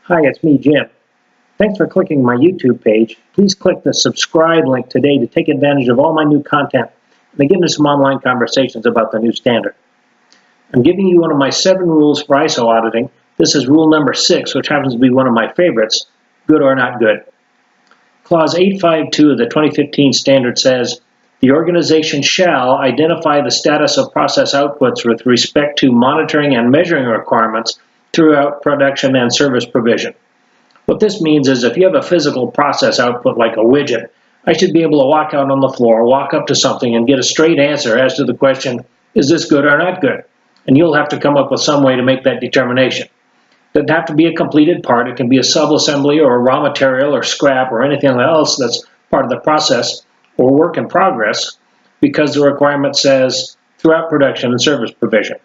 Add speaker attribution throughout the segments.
Speaker 1: Hi, it's me, Jim. Thanks for clicking my YouTube page. Please click the subscribe link today to take advantage of all my new content and to get into some online conversations about the new standard. I'm giving you one of my 7 rules for ISO auditing. This is rule number 6, which happens to be one of my favorites, good or not good. Clause 852 of the 2015 standard says, the organization shall identify the status of process outputs with respect to monitoring and measuring requirements throughout production and service provision. What this means is if you have a physical process output like a widget, I should be able to walk out on the floor, walk up to something and get a straight answer as to the question, is this good or not good? And you'll have to come up with some way to make that determination. It doesn't have to be a completed part. It can be a sub-assembly or a raw material or scrap or anything else that's part of the process or work in progress because the requirement says throughout production and service provision.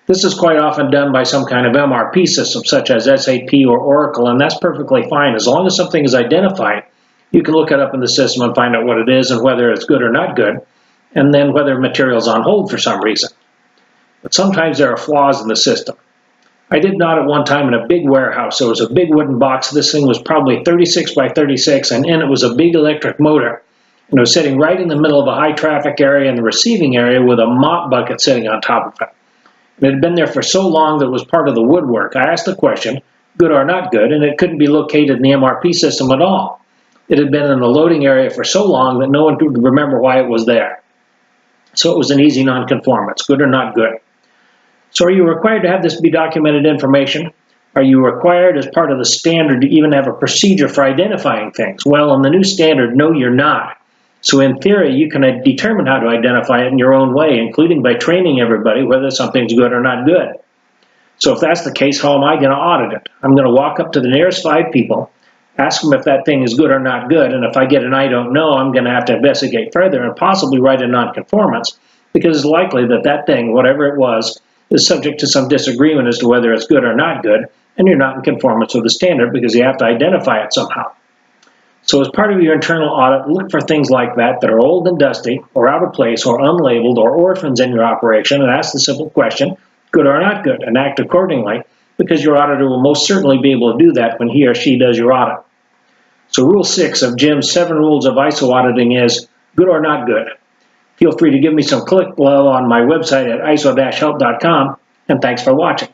Speaker 1: This is quite often done by some kind of MRP system such as SAP or Oracle, and that's perfectly fine. As long as something is identified, you can look it up in the system and find out what it is and whether it's good or not good, and then whether material is on hold for some reason. But sometimes there are flaws in the system. I did an audit one time in a big warehouse. There was a big wooden box. This thing was probably 36 by 36, and in it was a big electric motor. And it was sitting right in the middle of a high traffic area in the receiving area with a mop bucket sitting on top of it. It had been there for so long that it was part of the woodwork. I asked the question, good or not good, and it couldn't be located in the MRP system at all. It had been in the loading area for so long that no one could remember why it was there. So it was an easy nonconformance, good or not good. So are you required to have this be documented information? Are you required as part of the standard to even have a procedure for identifying things? Well, in the new standard, no, you're not. So in theory, you can determine how to identify it in your own way, including by training everybody whether something's good or not good. So if that's the case, how am I going to audit it? I'm going to walk up to the nearest 5 people, ask them if that thing is good or not good, and if I get an I don't know, I'm going to have to investigate further and possibly write a nonconformance, because it's likely that that thing, whatever it was, is subject to some disagreement as to whether it's good or not good, and you're not in conformance with the standard because you have to identify it somehow. So as part of your internal audit, look for things like that are old and dusty, or out of place, or unlabeled, or orphans in your operation, and ask the simple question, good or not good, and act accordingly, because your auditor will most certainly be able to do that when he or she does your audit. So Rule 6 of Jim's 7 rules of ISO auditing is good or not good. Feel free to give me some click love on my website at iso-help.com, and thanks for watching.